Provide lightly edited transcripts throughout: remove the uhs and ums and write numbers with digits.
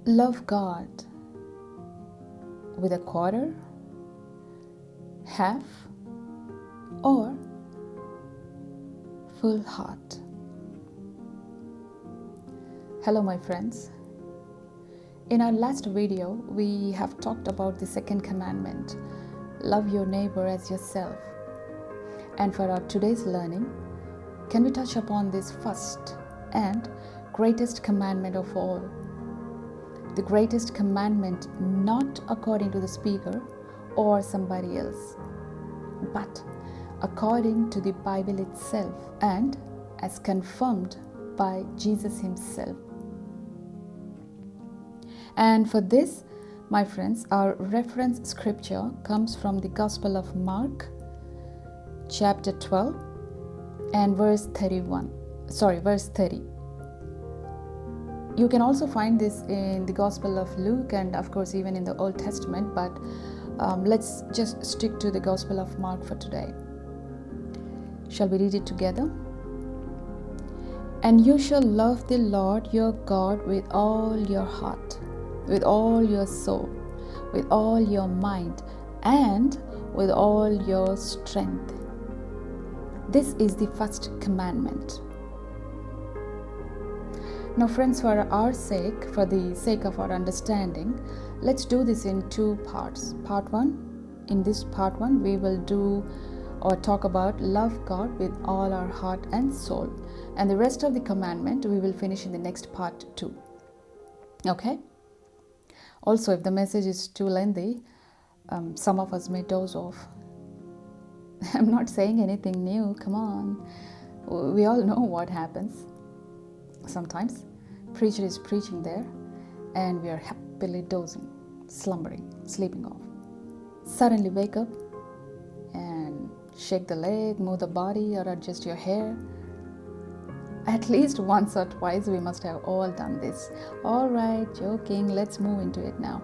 Love God with a quarter, half, or full heart. Hello, my friends. In our last video, we have talked about the second commandment, love your neighbor as yourself. And for our today's learning, can we touch upon this first and greatest commandment of all? The greatest commandment not according to the speaker or somebody else, but according to the Bible itself and as confirmed by Jesus himself. And for this, my friends, our reference scripture comes from the Gospel of Mark, chapter 12 and verse 30. You can also find this in the Gospel of Luke and of course even in the Old Testament, but let's just stick to the Gospel of Mark for today. Shall we read it together? And you shall love the Lord your God with all your heart, with all your soul, with all your mind, and with all your strength. This is the first commandment. Now, friends, for our sake, for the sake of our understanding, let's do this in two parts. In this part one, we will do or talk about love God with all our heart and soul. And the rest of the commandment, we will finish in the next part 2. Okay? Also, if the message is too lengthy, some of us may doze off. I'm not saying anything new, come on. We all know what happens. Sometimes preacher is preaching there and we are happily dozing, slumbering, sleeping off. Suddenly wake up and shake the leg, move the body, or adjust your hair. At least once or twice we must have all done this. All right, joking, let's move into it now.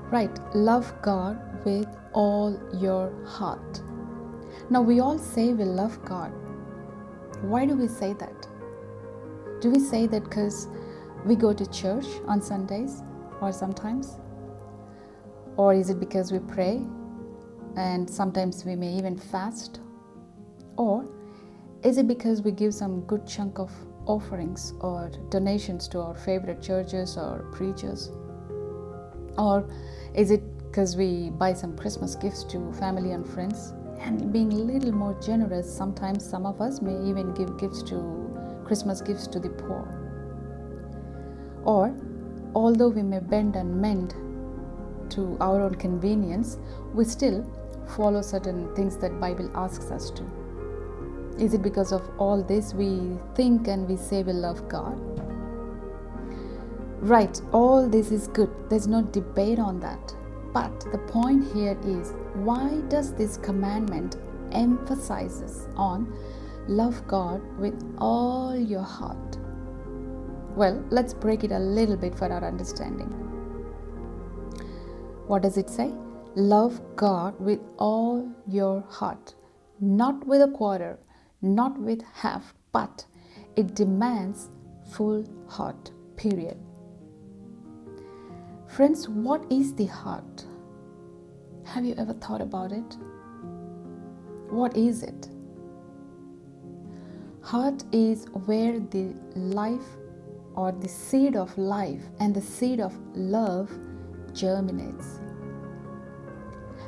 Right, love God with all your heart. Now we all say we love God. Why do we say that? Do we say that because we go to church on Sundays or sometimes? Or is it because we pray and sometimes we may even fast? Or is it because we give some good chunk of offerings or donations to our favorite churches or preachers? Or is it because we buy some Christmas gifts to family and friends? And being a little more generous, sometimes some of us may even give Christmas gifts to the poor. Or, although we may bend and mend to our own convenience, we still follow certain things that Bible asks us to. Is it because of all this we think and we say we love God? Right, all this is good. There's no debate on that. But the point here is, why does this commandment emphasizes on love God with all your heart? Well, let's break it a little bit for our understanding. What does it say? Love God with all your heart. Not with a quarter, not with half, but it demands full heart, period. Friends, what is the heart? Have you ever thought about it? What is it? Heart is where the life or the seed of life and the seed of love germinates.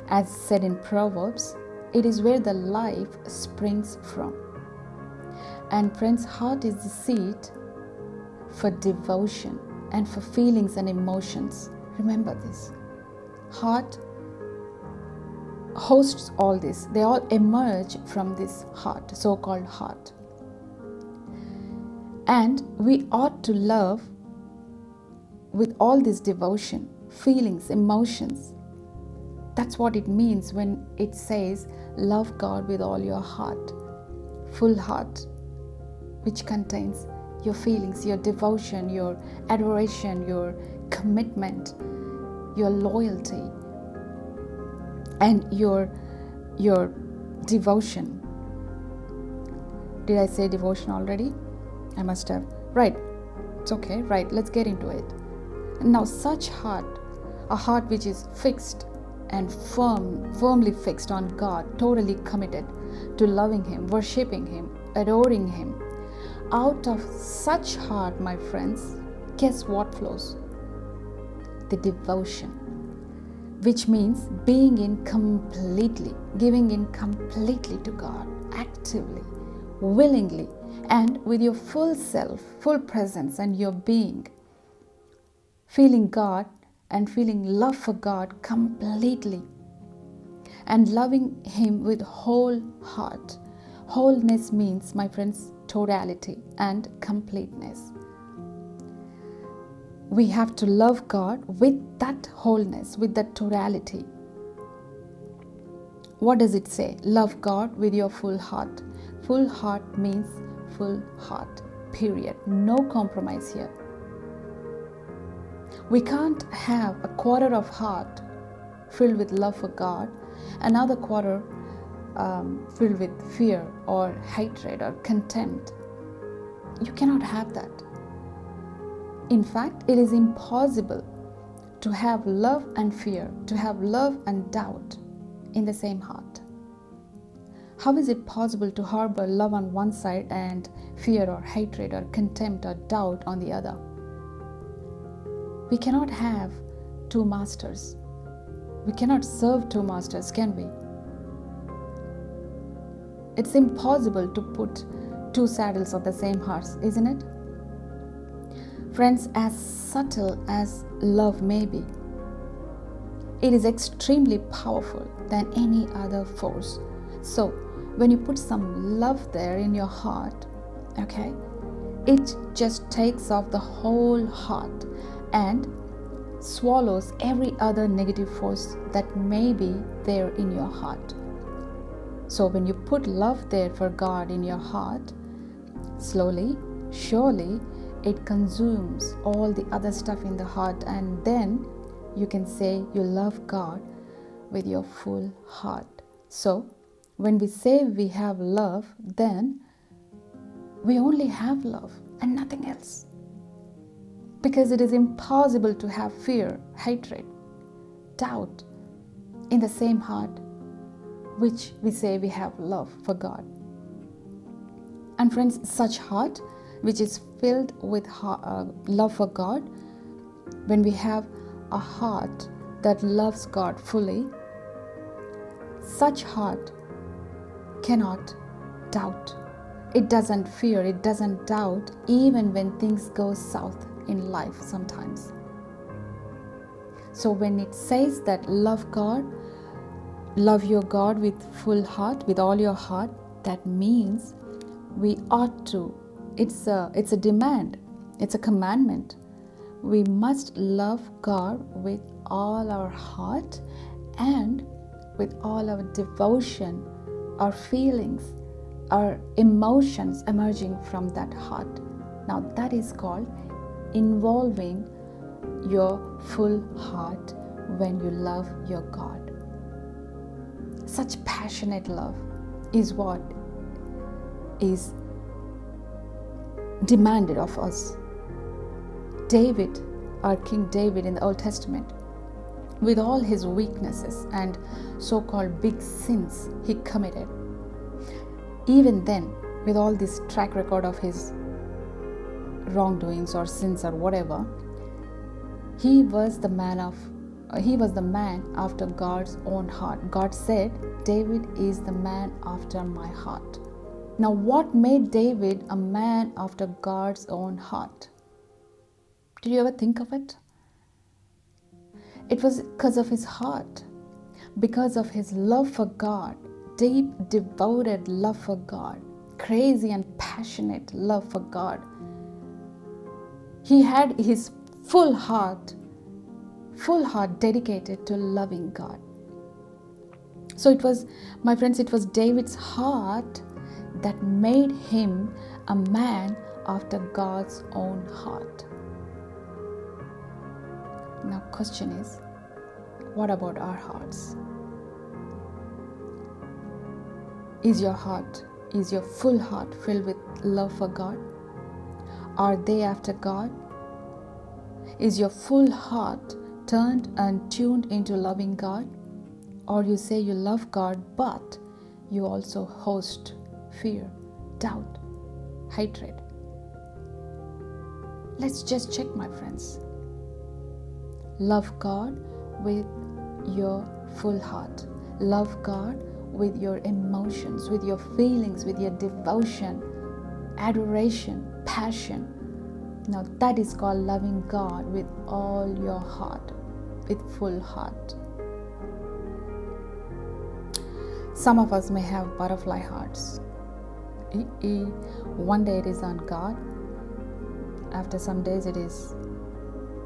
As said in Proverbs, it is where the life springs from. And friends, heart is the seed for devotion and for feelings and emotions. Remember this. Heart hosts all this. They all emerge from this heart, so-called heart. And we ought to love with all this devotion, feelings, emotions. That's what it means when it says, love God with all your heart, full heart, which contains your feelings, your devotion, your adoration, your commitment, your loyalty, and your devotion. Did I say devotion already? I must have. Right. It's okay. Right. Let's get into it. Now, such heart, a heart which is fixed and firmly fixed on God, totally committed to loving Him, worshipping Him, adoring Him. Out of such heart, my friends, guess what flows? The devotion, which means being in completely, giving in completely to God, actively, willingly, and with your full self, full presence, and your being, feeling God and feeling love for God completely, and loving Him with whole heart. Wholeness means, my friends, totality and completeness. We have to love God with that wholeness, with that totality. What does it say? Love God with your full heart. Full heart means full heart, period. No compromise here. We can't have a quarter of heart filled with love for God, another quarter filled with fear or hatred or contempt. You cannot have that. In fact, it is impossible to have love and fear, to have love and doubt in the same heart. How is it possible to harbor love on one side and fear or hatred or contempt or doubt on the other? We cannot have two masters. We cannot serve two masters, can we? It's impossible to put two saddles on the same horse, isn't it? Friends, as subtle as love may be, it is extremely powerful than any other force. So, when you put some love there in your heart, okay, it just takes off the whole heart and swallows every other negative force that may be there in your heart. So when you put love there for God in your heart, slowly, surely, it consumes all the other stuff in the heart, and then you can say you love God with your full heart. So when we say we have love, then we only have love and nothing else. Because it is impossible to have fear, hatred, doubt in the same heart which we say we have love for God. And friends, such heart which is filled with love for God, when we have a heart that loves God fully, such heart cannot doubt. It doesn't fear, it doesn't doubt, even when things go south in life sometimes. So when it says that love God, love your God with full heart, with all your heart, that means we ought to. It's a demand. It's a commandment. We must love God with all our heart and with all our devotion, our feelings, our emotions emerging from that heart. Now that is called involving your full heart when you love your God. Such passionate love is what is demanded of us. David, our King David in the Old Testament, with all his weaknesses and so-called big sins he committed, even then, with all this track record of his wrongdoings or sins or whatever, he was the man after God's own heart. God said, David is the man after my heart. Now, what made David a man after God's own heart? Did you ever think of it? It was because of his heart, because of his love for God, deep, devoted love for God, crazy and passionate love for God. He had his full heart dedicated to loving God. So it was, my friends, it was David's heart that made him a man after God's own heart. Now, question is, what about our hearts? Is your full heart filled with love for God? Are they after God? Is your full heart turned and tuned into loving God? Or you say you love God, but you also host fear, doubt, hatred? Let's just check, my friends. Love God with your full heart. Love God with your emotions, with your feelings, with your devotion, adoration, passion. Now that is called loving God with all your heart, with full heart. Some of us may have butterfly hearts. One day it is on God. After some days it is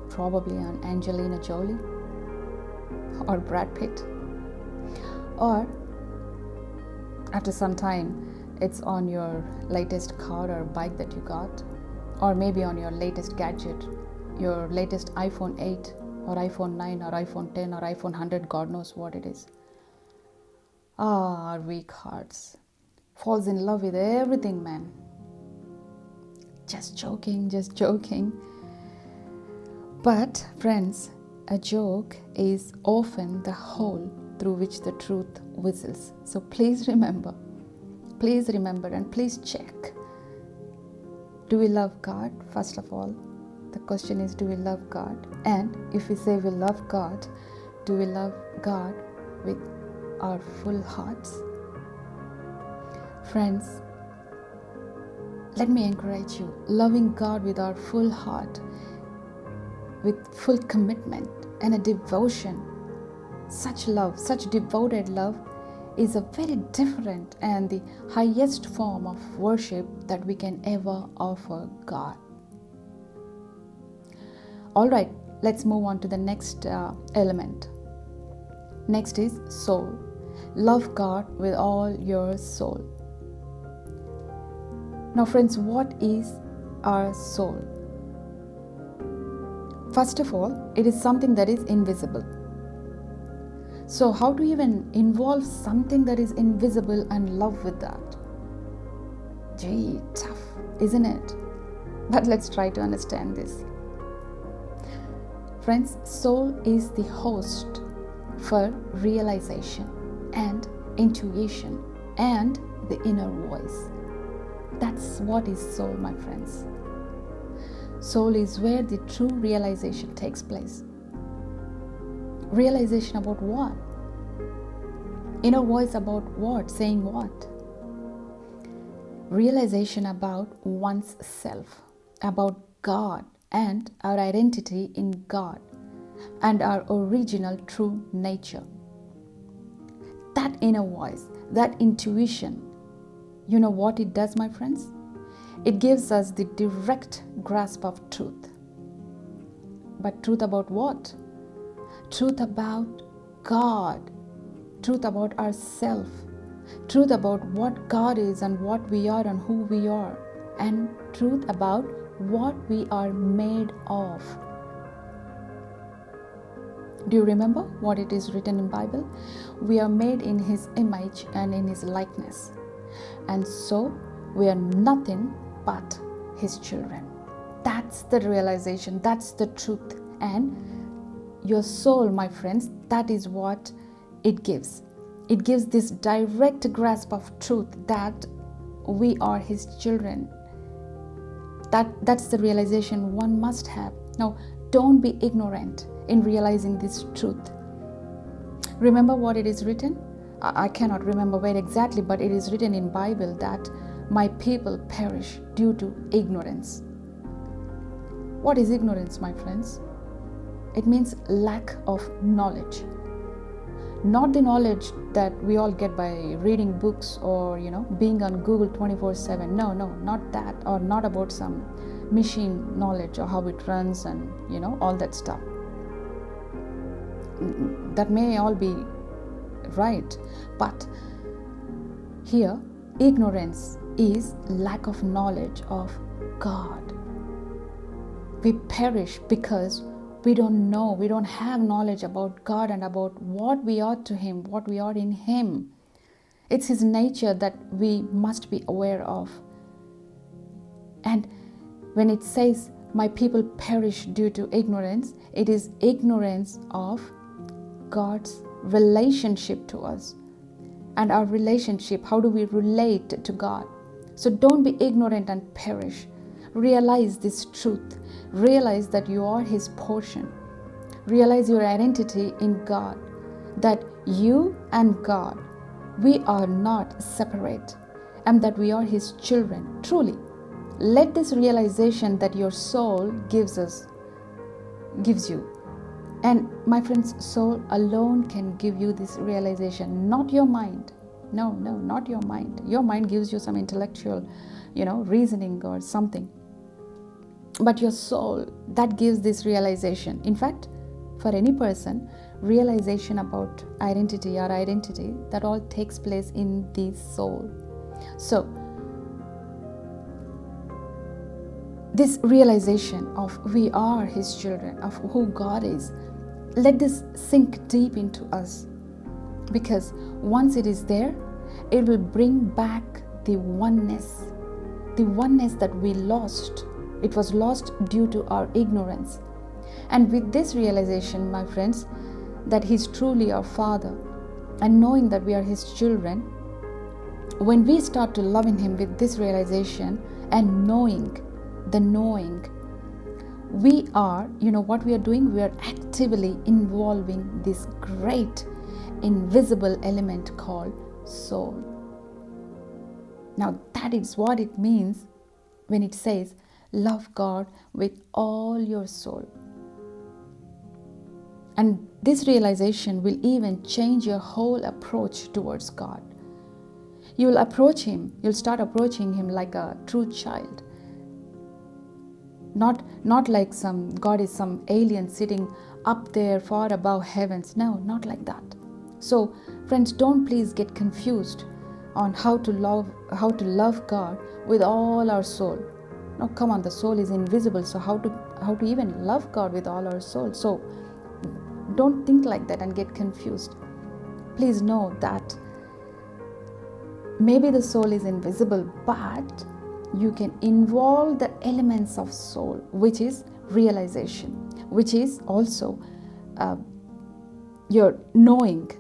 probably on Angelina Jolie or Brad Pitt. Or after some time it's on your latest car or bike that you got, or maybe on your latest gadget, your latest iPhone 8 or iPhone 9 or iPhone 10 or iPhone 100, God knows what it is. Our weak hearts falls in love with everything, man. Just joking, just joking. But friends, a joke is often the hole through which the truth whistles. So please remember and please check. Do we love God? First of all, the question is, do we love God? And if we say we love God, do we love God with our full hearts? Friends, let me encourage you. Loving God with our full heart, with full commitment and a devotion, such love, such devoted love, is a very different and the highest form of worship that we can ever offer God. All right, let's move on to the next element. Next is soul. Love God with all your soul. Now friends, what is our soul? First of all, it is something that is invisible. So how to even involve something that is invisible and love with that? Gee, tough, isn't it? But let's try to understand this. Friends, soul is the host for realization and intuition and the inner voice. That's what is soul, my friends. Soul is where the true realization takes place. Realization about what? Inner voice about what? Saying what? Realization about one's self, about God and our identity in God and our original true nature. That inner voice, that intuition, you know what it does, my friends? It gives us the direct grasp of truth. But truth about what? Truth about God, truth about ourselves, truth about what God is and what we are and who we are, and truth about what we are made of. Do you remember what it is written in Bible? We are made in His image and in His likeness, and so we are nothing but His children. That's the realization, that's the truth. And your soul, my friends, that is what it gives. It gives this direct grasp of truth that we are His children. That's the realization one must have. Now, don't be ignorant in realizing this truth. Remember what it is written? I cannot remember where exactly, but it is written in Bible that my people perish due to ignorance. What is ignorance, my friends? It means lack of knowledge. Not the knowledge that we all get by reading books or, being on Google 24/7. No, not that, or not about some machine knowledge or how it runs and, all that stuff. That may all be right, but here, ignorance is lack of knowledge of God. We perish because we don't know, we don't have knowledge about God and about what we are to Him, what we are in Him. It's His nature that we must be aware of. And when it says, my people perish due to ignorance. It is ignorance of God's relationship to us. And our relationship, how do we relate to God? So don't be ignorant and perish. Realize this truth. Realize that you are His portion. Realize your identity in God. That you and God, we are not separate. And that we are His children. Truly, let this realization that your soul gives you. And my friends, soul alone can give you this realization, not your mind. No, not your mind. Your mind gives you some intellectual, reasoning or something. But your soul, that gives this realization. In fact, for any person, realization about identity, our identity, that all takes place in the soul. So, this realization of we are His children, of who God is, let this sink deep into us. Because once it is there, it will bring back the oneness that we lost. It was lost due to our ignorance. And with this realization, my friends, that He's truly our Father, and knowing that we are His children, when we start to loving Him with this realization and knowing, we are, what we are doing? We are actively involving this great invisible element called soul. Now that is what it means when it says, love God with all your soul. And this realization will even change your whole approach towards God. You will approach Him, you'll start approaching Him like a true child. Not like God is some alien sitting up there far above heavens. No, not like that. So friends, don't please get confused on how to love God with all our soul. No, come on, the soul is invisible, so how to even love God with all our soul? So don't think like that and get confused. Please know that maybe the soul is invisible, but you can involve the elements of soul, which is realization, which is also your knowing.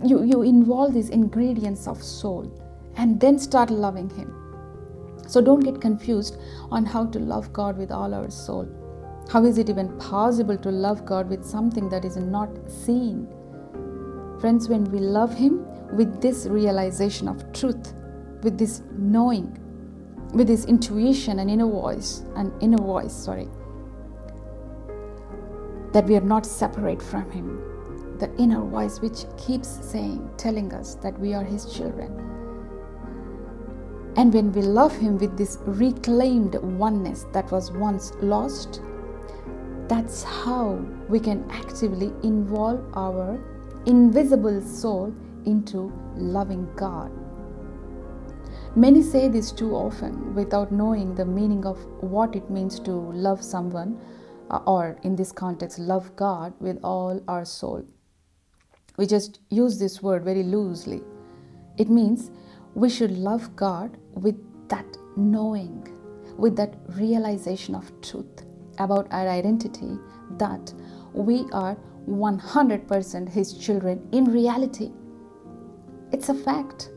You involve these ingredients of soul and then start loving Him. So don't get confused on how to love God with all our soul. How is it even possible to love God with something that is not seen? Friends, when we love Him with this realization of truth, with this knowing, with this intuition and inner voice, that we are not separate from Him. The inner voice which keeps telling us that we are His children. And when we love Him with this reclaimed oneness that was once lost, that's how we can actively involve our invisible soul into loving God. Many say this too often without knowing the meaning of what it means to love someone, or in this context, love God with all our soul. We just use this word very loosely. It means we should love God with that knowing, with that realization of truth about our identity, that we are 100% His children in reality. It's a fact.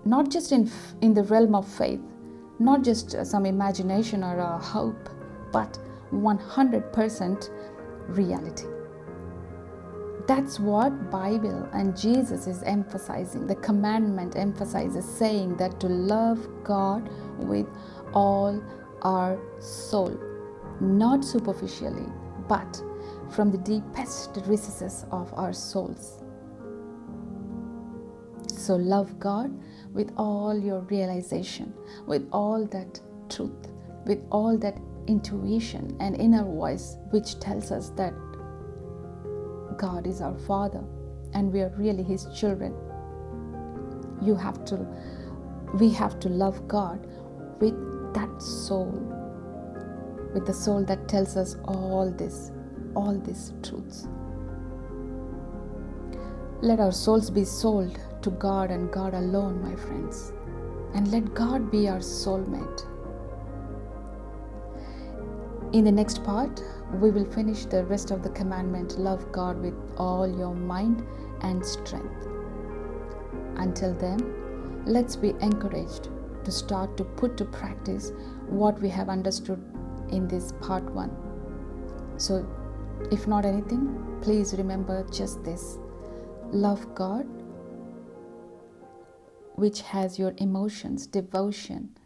Not just in the realm of faith, not just some imagination or a hope, but 100% reality. That's what Bible and Jesus is emphasizing. The commandment emphasizes, saying that to love God with all our soul, not superficially, but from the deepest recesses of our souls. So love God with all your realization, with all that truth, with all that intuition and inner voice which tells us that God is our Father and we are really His children. We have to love God with that soul, with the soul that tells us all these truths. Let our souls be sold to God and God alone, my friends. And let God be our soulmate. In the next part, we will finish the rest of the commandment: love God with all your mind and strength. Until then, let's be encouraged to start to put to practice what we have understood in this part 1. So, if not anything, please remember just this: love God, which has your emotions, devotion,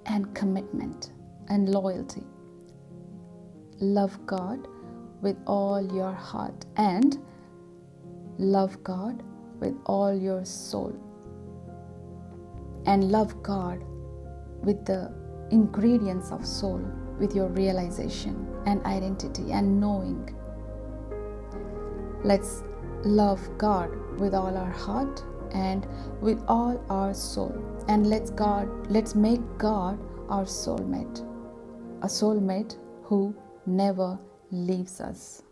and commitment and loyalty. Love God with all your heart, and love God with all your soul, and love God with the ingredients of soul, with your realization and identity and knowing. Let's love God with all our heart and with all our soul, and let's make God our soulmate, a soulmate who never leaves us.